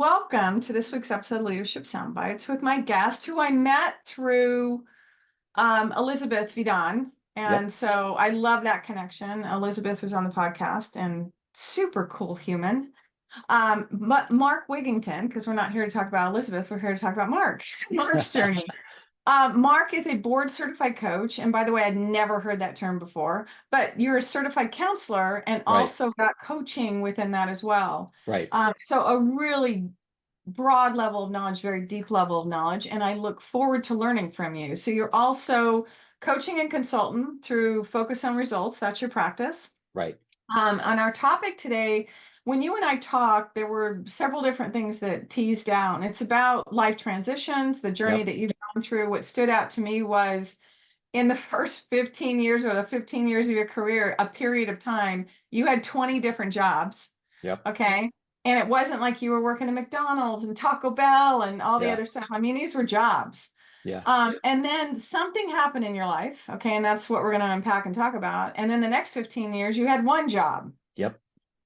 Welcome to this week's episode of Leadership Soundbites with my guest, who I met through Elizabeth Vidon. Yep. And so I love that connection. Elizabeth was on the podcast and super cool human. But Mark Wigginton, because we're not here to talk about Elizabeth, we're here to talk about Mark's journey. Mark is a board certified coach. And by the way, I'd never heard that term before, but you're a certified counselor and Right. also got coaching within that as well. Right. So a really broad level of knowledge, very deep level of knowledge, and I look forward to learning from you. So you're also coaching and consultant through Focus on Results. That's your practice. Right. On our topic today, when you and I talked, there were several different things that teased out. It's about life transitions, the journey Yep. that you've gone through. What stood out to me was in the first 15 years or the 15 years of your career, a period of time, you had 20 different jobs. Yep. Okay. And it wasn't like you were working at McDonald's and Taco Bell and all the Yeah. other stuff. I mean, these were jobs. Yeah. And then something happened in your life. Okay. And that's what we're going to unpack and talk about. And then the next 15 years, you had one job. Yep.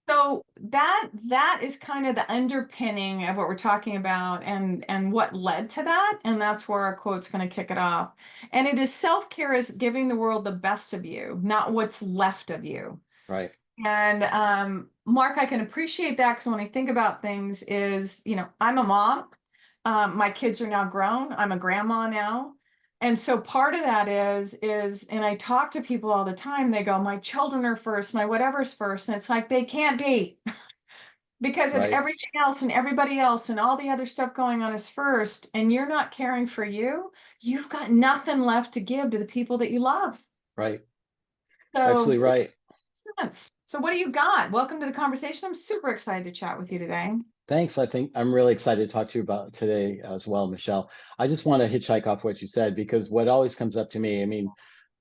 So that is kind of the underpinning of what we're talking about and what led to that. And that's where our quote's going to kick it off. And it is self-care is giving the world the best of you, not what's left of you. Right. And Mark, I can appreciate that because when I think about things is, I'm a mom. My kids are now grown. I'm a grandma now. And so part of that and I talk to people all the time, they go, my children are first, my whatever's first. And it's like, they can't be because of Right. everything else and everybody else and all the other stuff going on is first. And you're not caring for you. You've got nothing left to give to the people that you love. Right. So Absolutely right. sense. So what do you got? Welcome to the conversation. I'm super excited to chat with you today. Thanks. I think I'm really excited to talk to you about today as well, Michelle. I just want to hitchhike off what you said because what always comes up to me, I mean,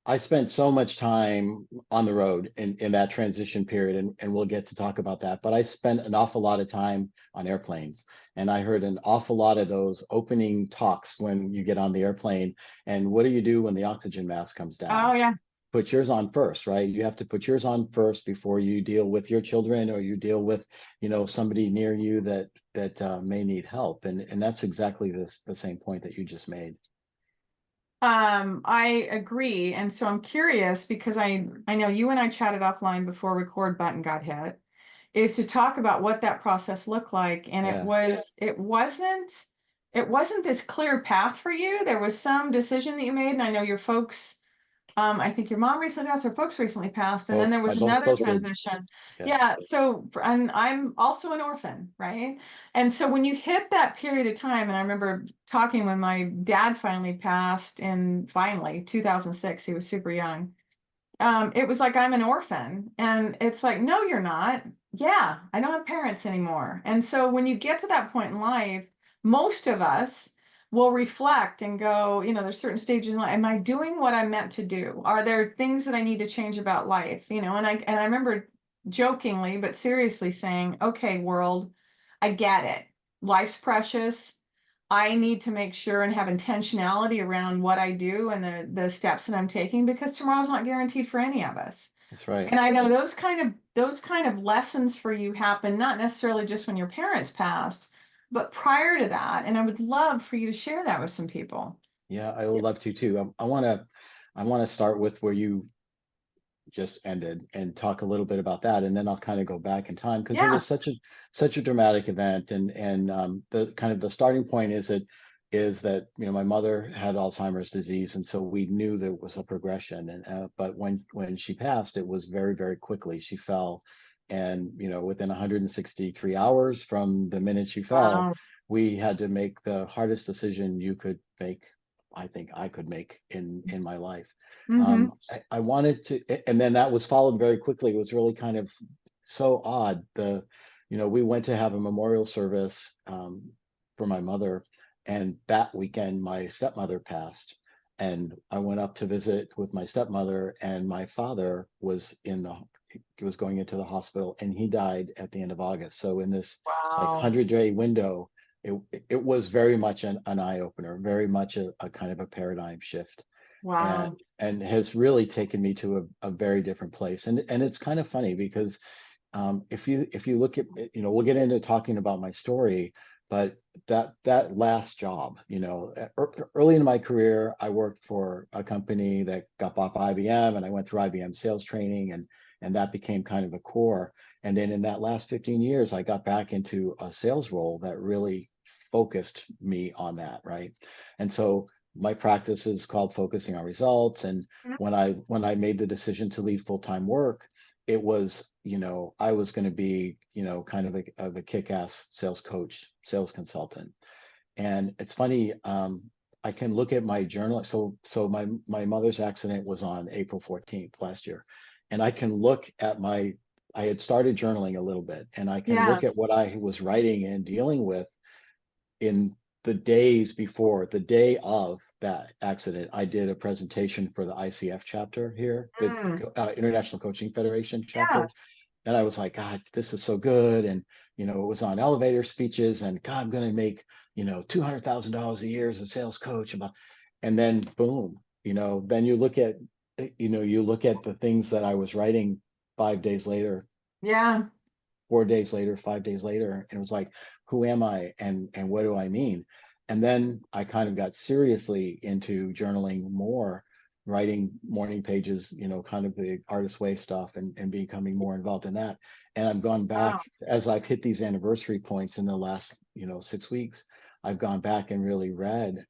I spent so much time on the road in that transition period, and we'll get to talk about that. But I spent an awful lot of time on airplanes, and I heard an awful lot of those opening talks when you get on the airplane. And what do you do when the oxygen mask comes Oh down? yeah. Put yours on first, right? You have to put yours on first before you deal with your children or you deal with, somebody near you that may need help. And that's exactly the same point that you just made. I agree. And so I'm curious because I know you and I chatted offline before record button got hit, is to talk about what that process looked like. And Yeah. it wasn't this clear path for you. There was some decision that you made, and I know your folks. I think your mom recently passed, her folks recently passed, and then there Both, my was both another both did. transition. Yeah. Yeah, so and I'm also an orphan, right? And so when you hit that period of time, and I remember talking when my dad finally passed in finally 2006, he was super young. It was like I'm an orphan, and it's like, no, you're not. Yeah, I don't have parents anymore. And so when you get to that point in life, most of us will reflect and go, there's certain stages in life. Am I doing what I'm meant to do? Are there things that I need to change about life? And I remember jokingly but seriously saying, okay, world, I get it. Life's precious. I need to make sure and have intentionality around what I do and the steps that I'm taking because tomorrow's not guaranteed for any of us. That's right. And I know those kind of lessons for you happen not necessarily just when your parents passed, but prior to that. And I would love for you to share that with some people. Yeah, I would love to too. I want to start with where you just ended and talk a little bit about that, and then I'll kind of go back in time because it Yeah. was such a dramatic event, and the kind of the starting point is that my mother had Alzheimer's disease, and so we knew there was a progression, and but when she passed, it was very very quickly. She fell, and within 163 hours from the minute she fell, Wow. we had to make the hardest decision you could make. I think I could make in my life. Mm-hmm. I wanted to, and then that was followed very quickly. It was really kind of so odd. We went to have a memorial service for my mother, and that weekend my stepmother passed, and I went up to visit with my stepmother, and my father was going into the hospital, and he died at the end of August. So in this like Wow. 100-day window, it was very much an eye opener, very much a kind of a paradigm shift, Wow. and has really taken me to a very different place. And it's kind of funny because if you look at, we'll get into talking about my story, but that last job, early in my career, I worked for a company that got bought by IBM, and I went through IBM sales training, and that became kind of a core. And then in that last 15 years, I got back into a sales role that really focused me on that, right? And so my practice is called focusing on results. And when I made the decision to leave full-time work, it was, I was going to be, kind of a kick-ass sales coach, sales consultant. And it's funny, I can look at my journal. So my mother's accident was on April 14th last year. And I can look at I had started journaling a little bit, and I can Yeah. look at what I was writing and dealing with in the days before, the day of that accident. I did a presentation for the ICF chapter here, the Mm. International Coaching Federation Yeah. chapter. And I was like, God, this is so good. And, it was on elevator speeches, and God, I'm going to make, $200,000 a year as a sales coach. And then boom, then you look at the things that I was writing 5 days later, Yeah. 4 days later, 5 days later, and it was like, who am I, and what do I mean? And then I kind of got seriously into journaling more, writing morning pages, kind of the artist way stuff, and becoming more involved in that. And I've gone back Wow. as I've hit these anniversary points in the last, 6 weeks. I've gone back and really read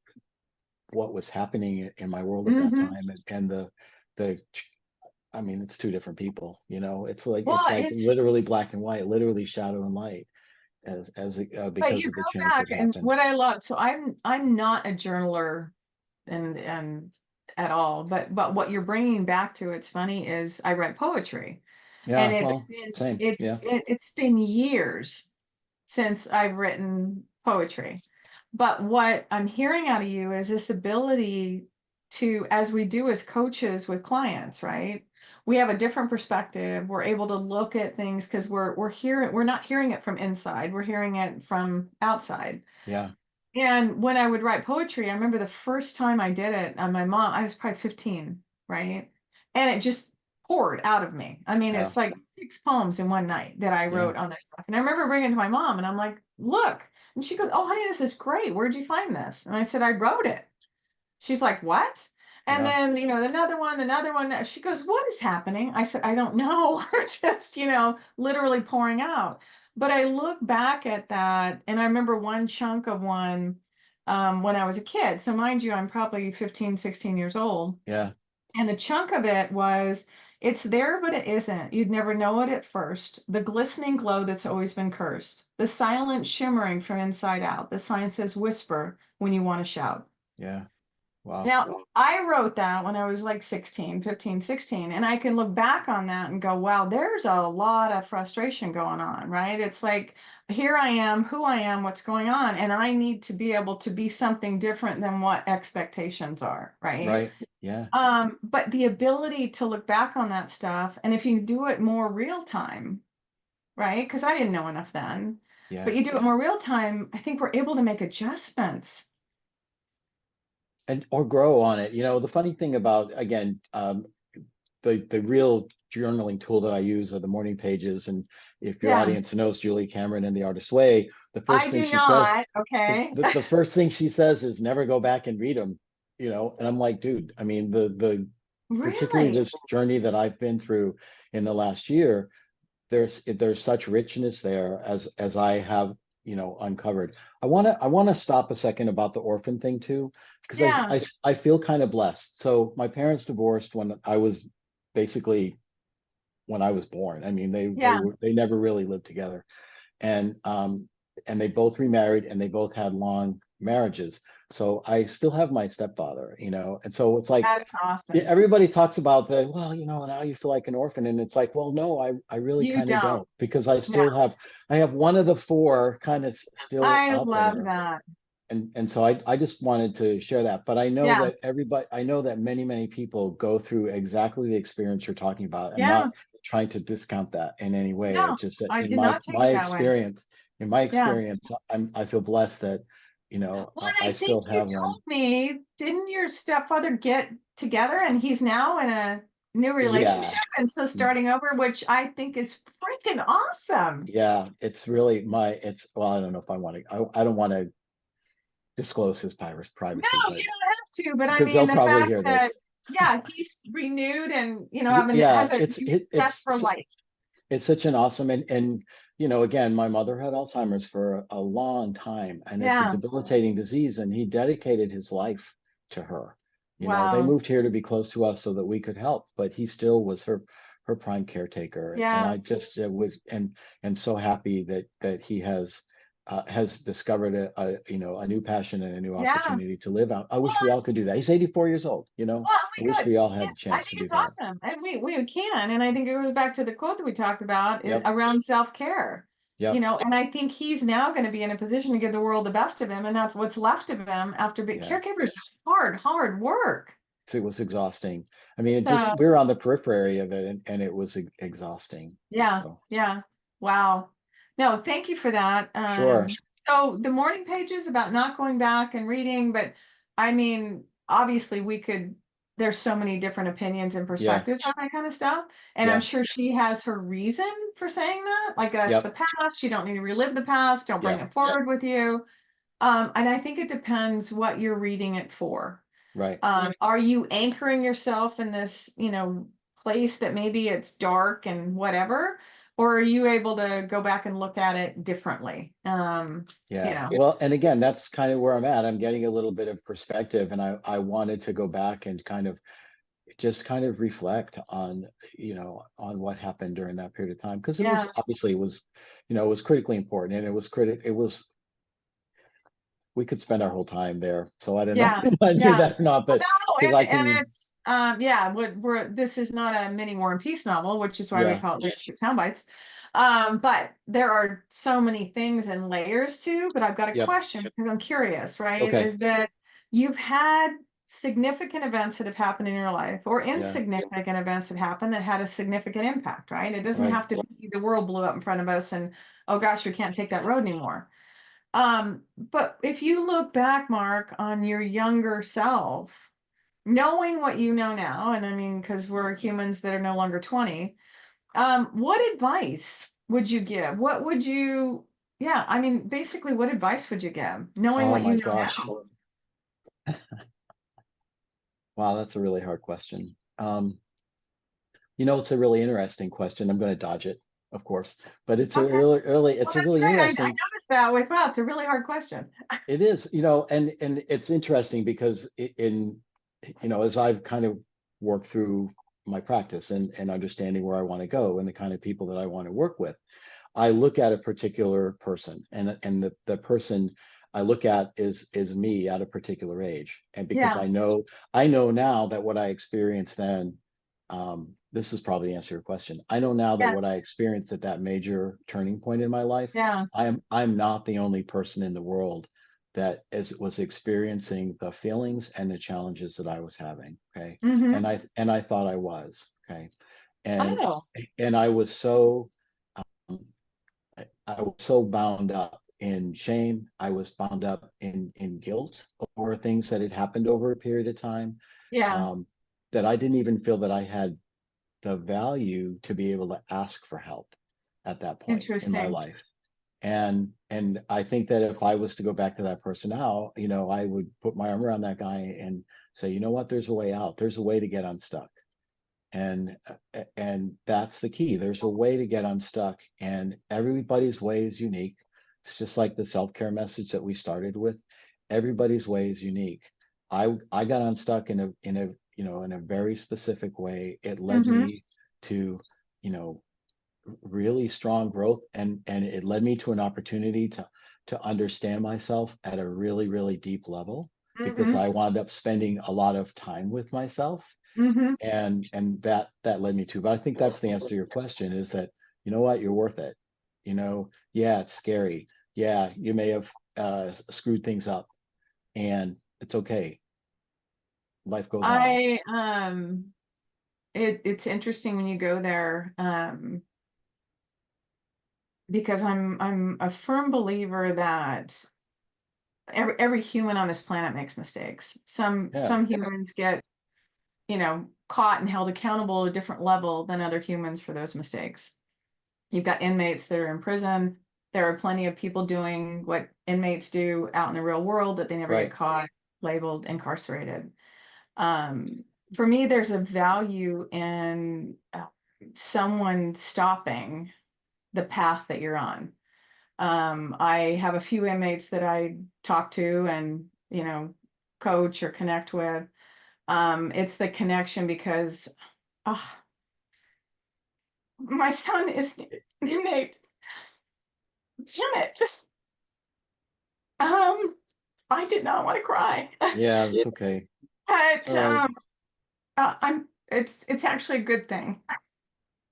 what was happening in my world at that Hmm. time, and the I mean, it's two different people, it's like Well, it's like it's, literally black and white, literally shadow and light, but because you of the go change back, that and happened. what I love, so I'm not a journaler and at all, but what you're bringing back to, it's funny, is I read poetry, and Yeah, well, same. Yeah, it's been years since I've written poetry. But what I'm hearing out of you is this ability to, as we do as coaches with clients, right? We have a different perspective. We're able to look at things because we're not hearing it from inside, we're hearing it from outside. yeah, And when I would write poetry, I remember the first time I did it on my mom, I was probably 15, right? And it just poured out of me. I mean, yeah, it's like 6 poems in one night that I yeah, wrote on this stuff. And I remember bringing it to my mom, and I'm like, look. And she goes, oh, honey, this is great. Where'd you find this? And I said, I wrote it. She's like, what? And yeah, then, another one. She goes, what is happening? I said, I don't know. We're just, literally pouring out. But I look back at that, and I remember one chunk of one when I was a kid. So mind you, I'm probably 15, 16 years old. yeah, And the chunk of it was, it's there, but it isn't. You'd never know it at first. The glistening glow that's always been cursed. The silent shimmering from inside out. The sign says whisper when you want to shout. yeah. Wow. Now, I wrote that when I was like 16, 15, 16, and I can look back on that and go, wow, there's a lot of frustration going on, right? It's like, here I am, who I am, what's going on, and I need to be able to be something different than what expectations are, right? Right. Yeah, But the ability to look back on that stuff, and if you do it more real time, right? Because I didn't know enough then, but yeah. you do it more real time, I think we're able to make adjustments. And or grow on it. The funny thing about, again, the real journaling tool that I use are the morning pages. And if your Yeah, audience knows Julie Cameron in The Artist Way, the I first thing do she says, not. Okay. the first thing she says is never go back and read them. And I'm like, dude, I mean, the particularly Really? this journey that I've been through in the last year, there's such richness there, as I have, uncovered. I want to stop a second about the orphan thing too, because Yeah. I feel kind of blessed. So my parents divorced when I was basically when I was born. I mean, Yeah. they never really lived together, and they both remarried, and they both had long marriages. So I still have my stepfather, and so it's like, That's yeah, awesome. everybody talks about well, now you feel like an orphan, and it's like, well, no, I really You kind of don't. don't, because Yeah. I have one of the four kind of still I out love there. that. And so I just wanted to share that. But Yeah. I know that many people go through exactly the experience you're talking about, and Yeah. not trying to discount that in any way. No, It's just that I did not take it that way. in my Yeah. experience, I feel blessed that, Well, and I I think still you have one. told me, didn't your stepfather get together and he's now in a new relationship, Yeah. and so starting over, which I think is freaking awesome. Yeah, it's really it's well, I don't know if I want to, I don't want to disclose his No, privacy, you but don't have to, but I because mean they'll the probably fact hear that, this. yeah, he's renewed and, having Yeah, has a new success for life. it's such an awesome, and again, my mother had Alzheimer's for a long time, and it's a Yeah. debilitating disease, and he dedicated his life to her. They Wow. moved here to be close to us so that we could help, but he still was her prime caretaker, and Yeah. I just would and so happy that he has discovered a new passion and a new Yeah. opportunity to live out. I Well, wish we all could do that. He's 84 years old. well, I we wish could. we all had Yes, the I chance to think do it's that. awesome. And we can. And I think it goes back to the quote that we talked about Yep. around self-care. Yep. And I think he's now going to be in a position to give the world the best of him, and that's what's left of him after being Yeah. caregivers. Hard work. It was exhausting. I mean, So we were on the periphery of it, and it was exhausting. yeah, So yeah. Wow. No, thank you for that. sure. So the morning pages about not going back and reading, but I mean, obviously there's so many different opinions and Yeah. perspectives on that kind of stuff. And I'm Yeah. sure she has her reason for saying that. Like that's the Yep. past. You don't need to relive the past. Don't bring Yeah. it forward with you. And I think it depends what you're reading it for. Right. Are you anchoring yourself in this, place that maybe it's dark and whatever, or are you able to go back and look at it differently? Yeah. Well, and again, that's kind of where I'm at. I'm getting a little bit of perspective, and I wanted to go back and kind of reflect on on what happened during that period of time, because it Yeah, was obviously it was critically important, and it was we could spend our whole time there. So I don't know yeah, if I do yeah. that or not, Well, but no, because and I and can. it's yeah, this is not a mini War and Peace novel, which is why we Yeah. call it leadership sound bites. But there are so many things and layers too. But I've got a Yep. question because I'm curious, right? Okay. Is that you've had significant events that have happened in your life, or Yeah. insignificant events that happened that had a significant impact, right? It doesn't Right. have to be the world blew up in front of us and oh gosh, we can't take that road anymore. But if you look back, Mark, on your younger self, knowing what you know now, and I mean, because we're humans that are no longer 20, what advice would you give? What would you, yeah, I mean, basically, what advice would you give, knowing Oh what you my know gosh. now? Wow, that's a really hard question. It's a really interesting question. I'm going to dodge it, of course, but Okay, well, it's a that's really great. I interesting. noticed that with, wow, it's a really hard question. It is, and it's interesting because as I've kind of worked through my practice and understanding where I want to go and the kind of people that I want to work with, I look at a particular person, and the person I look at is me at a particular age, and because Yeah, I know now that what I experienced then, this is probably the answer to your question. I know now that yeah, what I experienced at that major turning point in my life, yeah. I'm not the only person in the world that was experiencing the feelings and the challenges that I was having. Okay, Mm-hmm. and I thought I was. Okay, and Oh, and I was so um, I was so bound up in shame. I was bound up in guilt over things that had happened over a period of time, yeah, um, that I didn't even feel that I had the value to be able to ask for help at that point in my interesting. life. And I think that if I was to go back to that person now, I would put my arm around that guy and say, you know what, there's a way out. There's a way to get unstuck. And that's the key. There's a way to get unstuck, and everybody's way is unique. It's just like the self-care message that we started with. Everybody's way is unique. I got unstuck in a very specific way. It led Mm-hmm. me to you know really strong growth, and it led me to an opportunity to understand myself at a really, really deep level, because Mm-hmm. I wound up spending a lot of time with myself, Mm-hmm. and that led me to. But I think that's the answer to your question, is that you know what, you're worth it. Yeah, it's scary. Yeah, you may have screwed things up, and it's okay. Life goes on. I it's interesting when you go there, because I'm a firm believer that every human on this planet makes mistakes. Some Yeah. humans get caught and held accountable at a different level than other humans for those mistakes. You've got inmates that are in prison. There are plenty of people doing what inmates do out in the real world that they never get Right. caught, labeled, incarcerated. Um, for me, there's a value in someone stopping the path that you're on. I have a few inmates that I talk to and, coach or connect with. It's the connection because ah, my son is an inmate. Damn it. Just, I did not want to cry. Yeah, it's okay. It's But all right. it's actually a good thing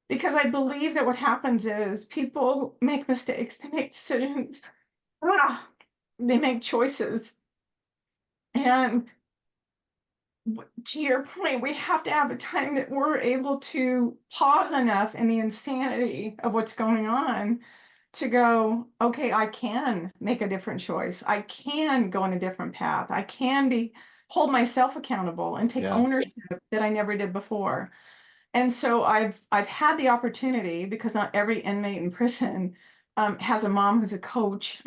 because I believe that what happens is people make mistakes, they make decisions, ah, they make choices. And to your point, we have to have a time that we're able to pause enough in the insanity of what's going on to go, okay, I can make a different choice. I can go on a different path. I can hold myself accountable and take Yeah. ownership that I never did before. And so I've had the opportunity because not every inmate in prison has a mom who's a coach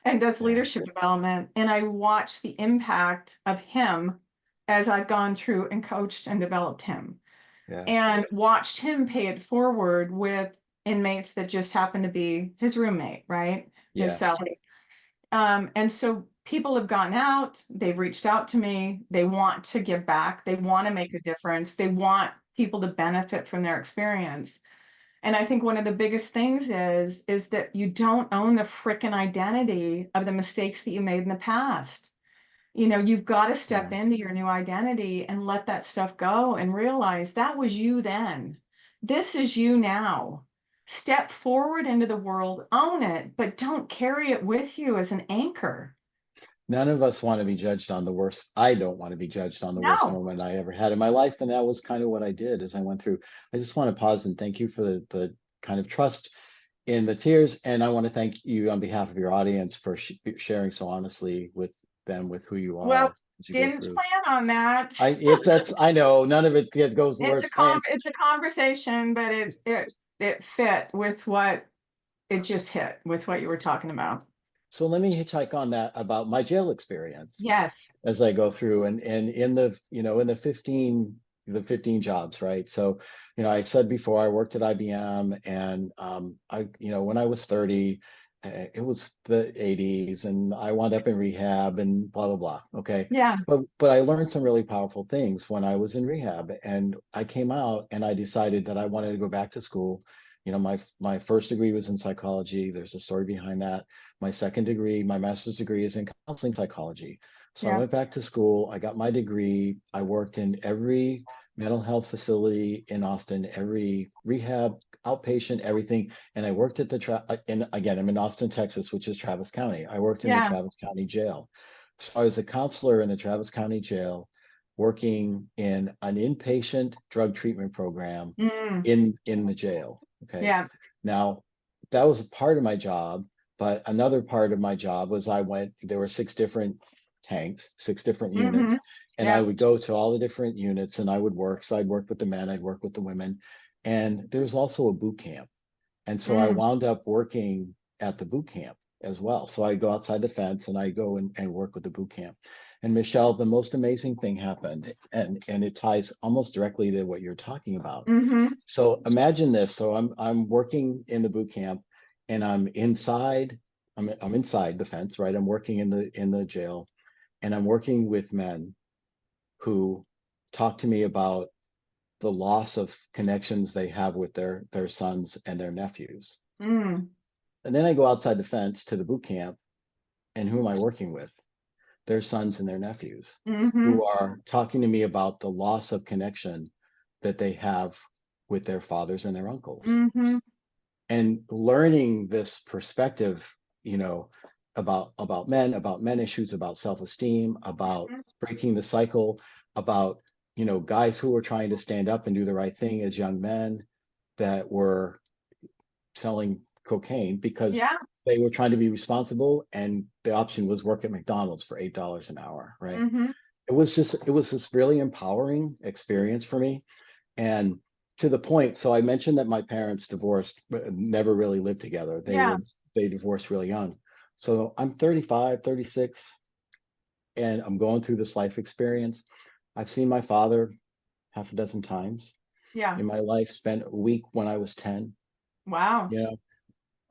and does Yeah. leadership development. And I watch the impact of him as I've gone through and coached and developed him Yeah. and watched him pay it forward with inmates that just happen to be his roommate, right? His Yeah. cellmate. And so people have gotten out, they've reached out to me, they want to give back, they want to make a difference, they want people to benefit from their experience. And I think one of the biggest things is that you don't own the frickin' identity of the mistakes that you made in the past. You've got to step Yeah. into your new identity and let that stuff go and realize that was you then. This is you now. Step forward into the world, own it, but don't carry it with you as an anchor. None of us want to be judged on the worst. I don't want to be judged on the worst No. moment I ever had in my life. And that was kind of what I did as I went through. I just want to pause and thank you for the kind of trust in the tears. And I want to thank you on behalf of your audience for sharing so honestly with them, with who you Well, are as you go didn't through. plan on that. I know none of it goes the It's a worst plans. it's a conversation, but it fit with what it just hit with what you were talking about. So let me hitchhike on that about my jail experience Yes. as I go through and in in the 15 jobs, right? So, I said before I worked at IBM and when I was 30, it was the 80s and I wound up in rehab and blah blah blah. Okay. Yeah. But I learned some really powerful things when I was in rehab and I came out and I decided that I wanted to go back to school. My first degree was in psychology. There's a story behind that. My second degree, my master's degree is in counseling psychology. So I Yeah. went back to school. I got my degree. I worked in every mental health facility in Austin, every rehab, outpatient, everything. And I worked at and again, I'm in Austin, Texas, which is Travis County. I worked in the Yeah. Travis County jail. So I was a counselor in the Travis County jail, working in an inpatient drug treatment program Mm, in the jail. Okay. yeah. Now, that was a part of my job, but another part of my job was there were six different tanks, six different Hmm. units, and I Yeah. would go to all the different units and I would work. So I'd work with the men, I'd work with the women. And there's also a boot camp. And so I Mm, wound up working at the boot camp as well. So I go outside the fence and I go and work with the boot camp. And Michelle, the most amazing thing happened, and it ties almost directly to what you're talking about. hmm. So imagine this. So I'm working in the boot camp and I'm inside, I'm inside the fence, right? I'm working in the jail and I'm working with men who talk to me about the loss of connections they have with their sons and their nephews. Mm, And then I go outside the fence to the boot camp, and who am I working with? Their sons and their nephews hmm. who are talking to me about the loss of connection that they have with their fathers and their uncles. Hmm. And learning this perspective, you know, about men issues, about self-esteem, about breaking the cycle, about guys who were trying to stand up and do the right thing as young men that were selling cocaine because Yeah. they were trying to be responsible and the option was work at McDonald's for $8 an hour, right? Hmm. it was this really empowering experience for me. And to the point, so I mentioned that my parents divorced, but never really lived together. Yeah, They divorced really young. So I'm 35, 36, and I'm going through this life experience. I've seen my father half a dozen times yeah. in my life, spent a week when I was 10, Wow. you know.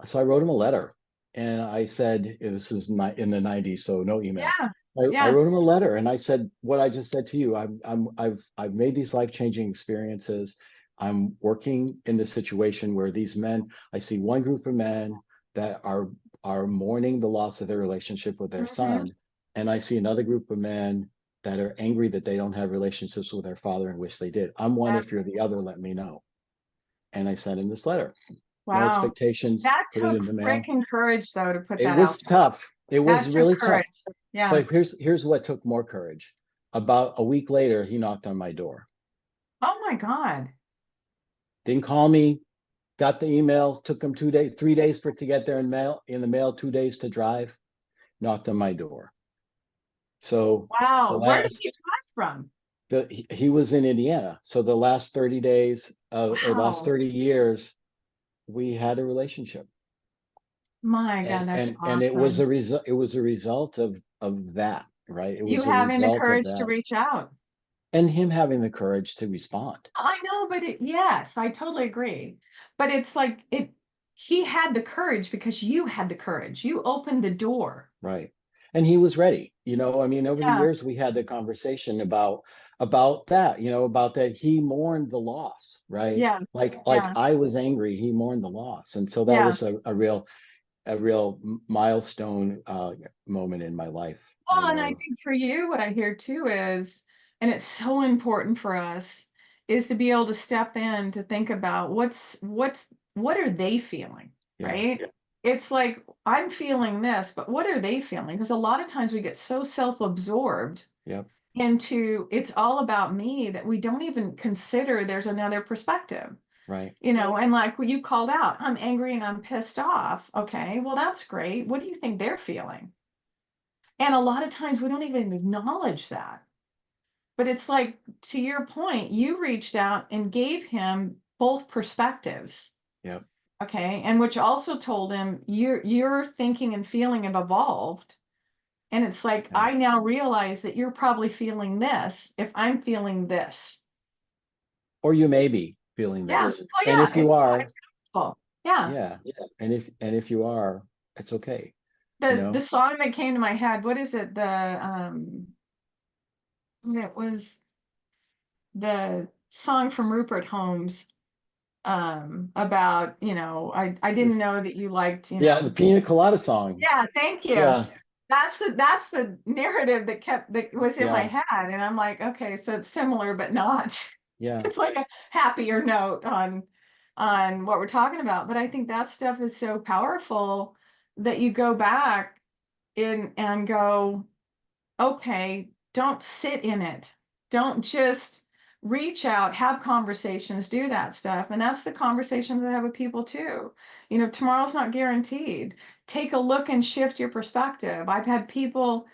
So I wrote him a letter and I said, this is not in the 90s, so no email. Yeah, I yeah. wrote him a letter and I said what I just said to you. I've made these life-changing experiences. I'm working in this situation where these men, I see one group of men that are mourning the loss of their relationship with their Hmm. son, and I see another group of men that are angry that they don't have relationships with their father and wish they did. I'm one. Yeah. If you're the other, let me know. And I sent him this letter. No Wow. expectations, That put it took in the mail. freaking courage though to put It that out was there. tough. It was That took really courage. tough. Yeah. But here's what took more courage. About a week later, he knocked on my door. Oh my God. Didn't call me, got the email, took him 2 days, 3 days for it to get there in the mail, 2 days to drive, knocked on my door. So the Wow. Where did last you drive from? he was in Indiana. So the last 30 days or last Wow. 30 years, we had a relationship. My God, that's And awesome. it was a result of that, right? It You was a having the result of courage to that. reach out. And him having the courage to respond. I know, but yes, I totally agree. But it's like he had the courage because you had the courage. You opened the door. Right. And he was ready. I mean, over the Yeah, years we had the conversation about that, about that he mourned the loss, right? yeah, Like yeah, I was angry, he mourned the loss. And so that yeah. was a real milestone moment in my life, Well, and I think for you, what I hear too is, and it's so important for us, is to be able to step in to think about what are they feeling, Yeah. right? Yeah. It's like I'm feeling this, but what are they feeling? Because a lot of times we get so self-absorbed Yep. into it's all about me that we don't even consider there's another perspective. Right. And like what you called out, I'm angry and I'm pissed off. Okay, well, that's great. What do you think they're feeling? And a lot of times we don't even acknowledge that. But it's like, to your point, you reached out and gave him both perspectives. Yep. Okay. And which also told him your thinking and feeling have evolved. And it's like, Yeah. I now realize that you're probably feeling this if I'm feeling this. Or you may be feeling Yeah. this. Oh And yeah. if you are, It's beautiful. Yeah. yeah. And if you are, it's okay. You The know? song that came to my head, what is it? It was the song from Rupert Holmes about, I didn't know that you liked, Yeah, the Pina Colada song. yeah, thank you. Yeah, That's the narrative that was in my yeah, head. And I'm like, okay, so it's similar, but not. yeah, It's like a happier note on what we're talking about. But I think that stuff is so powerful that you go back in and go, okay, don't sit in it. Don't just reach out, have conversations, do that stuff. And that's the conversations I have with people too. Tomorrow's not guaranteed. Take a look and shift your perspective. I've had people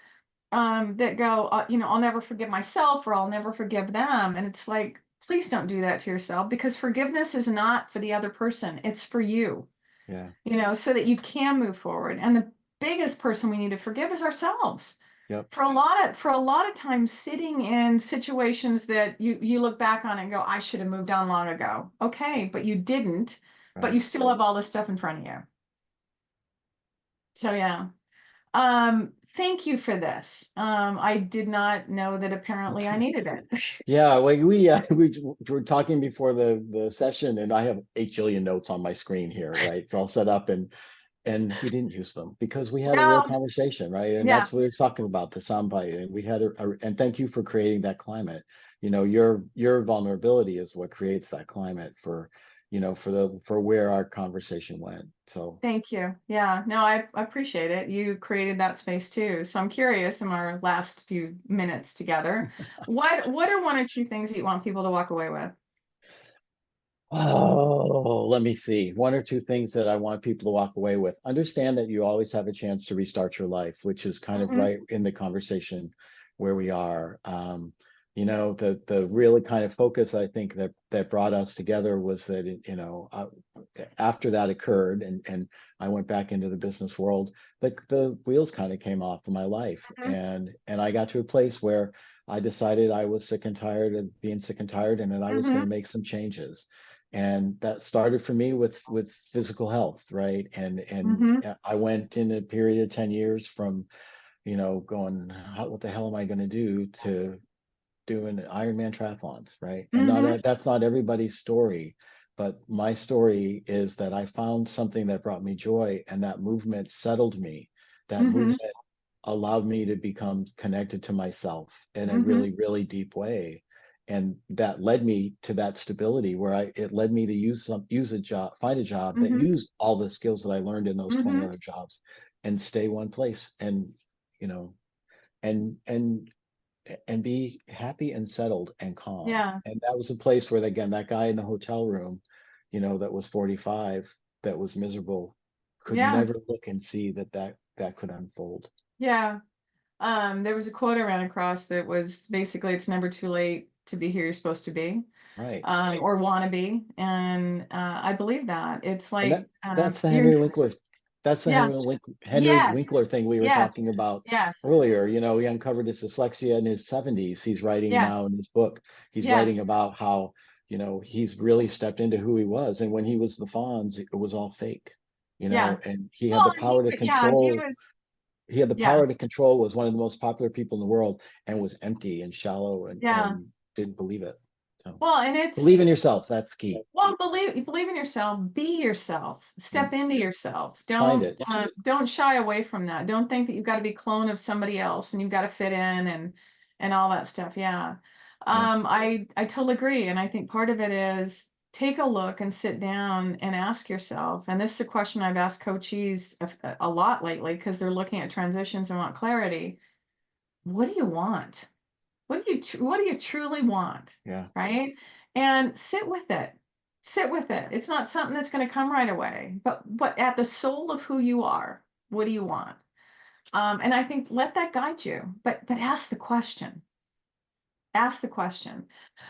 that go, I'll never forgive myself or I'll never forgive them. And it's like, please don't do that to yourself because forgiveness is not for the other person, it's for you, yeah, so that you can move forward. And the biggest person we need to forgive is ourselves yep, for a lot of times sitting in situations that you look back on and go, I should have moved on long ago. Okay, but you didn't, but you right. still have all this stuff in front of you. So yeah. Thank you for this. I did not know that apparently I needed it. Yeah, we were talking before the session, and I have 8 jillion notes on my screen here, right? It's all set up, and we didn't use them because we had a real No, conversation, right? And yeah, that's what it's talking about, the soundbite. And we had and thank you for creating that climate. Your vulnerability is what creates that climate for where our conversation went. So thank you. Yeah, no, I appreciate it. You created that space too. So I'm curious in our last few minutes together, what are one or two things that you want people to walk away with? oh, let me see. One or two things that I want people to walk away with. Understand that you always have a chance to restart your life, which is kind of Mhm. right in the conversation where we are. The really kind of focus I think that brought us together was that after that occurred, and I went back into the business world, the wheels kind of came off of my life, Mhm, and I got to a place where I decided I was sick and tired of being sick and tired, and that I was going mhm, to make some changes. And that started for me with physical health, right? And mhm, I went in a period of 10 years from going, what the hell am I going to do, to doing Ironman triathlons, right? And not mhm, that's not everybody's story, but my story is that I found something that brought me joy, and that movement settled me. That mhm, movement allowed me to become connected to myself in a mhm, really, really deep way. And that led me to that stability where it led me to use a job, find a job that mhm, used all the skills that I learned in those 20 mhm. other jobs, and stay one place, you know, and and be happy and settled and calm. Yeah, And that was a place where, again, that guy in the hotel room, that was 45, that was miserable, could yeah, never look and see that could unfold. yeah. There was a quote I ran across that was basically, "It's never too late to be here you're supposed to be, Right. or wanna be." And I believe that. It's And like, that's the you're Henry Winkler. That's the yeah. Henry Yes. Winkler thing we were Yes. talking about Yes. earlier. He uncovered his dyslexia in his 70s. He's writing now Yes. in his book. He's writing Yes. about how, he's really stepped into who he was. And when he was the Fonz, it was all fake, Yeah. and he had the Well, and power to he control. was He had the yeah, power to control, was one of the most popular people in the world, and was empty and shallow, and, yeah. and didn't believe it. So Well, and believe it's in yourself. That's the key. well, believe in yourself, be yourself, Mm. step into yourself. Find it. Don't shy away from that. Don't think that you've got to be a clone of somebody else and you've got to fit in and all that stuff. Yeah. Yeah. I totally agree. And I think part of it is take a look and sit down and ask yourself. And this is a question I've asked coachees a lot lately because they're looking at transitions and want clarity. What do you want? What do you truly want? Yeah. Right? And sit with it. Sit with it. It's not something that's going to come right away, but at the soul of who you are, what do you want? And I think let that guide you. But ask the question. Ask the question.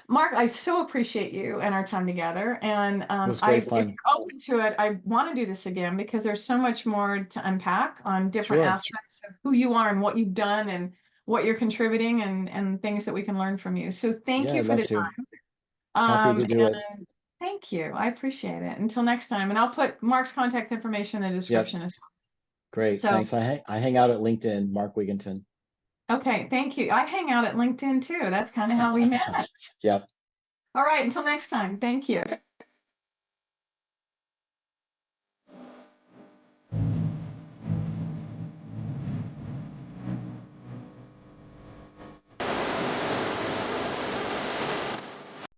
Mark, I so appreciate you and our time together. And It was great if fun. you're open to it, I want to do this again because there's so much more to unpack on different Sure. aspects of who you are and what you've done and what you're contributing and things that we can learn from you. So thank Yeah, you I'd for love the to. time. Happy to do it. And thank you. I appreciate it. Until next time. And I'll put Mark's contact information in the Yep. description as well. Great. So, Thanks. I hang out at LinkedIn, Mark Wigginton. okay, thank you. I hang out at LinkedIn too. That's kind of how we met. Yep. All right, until next time. Thank you.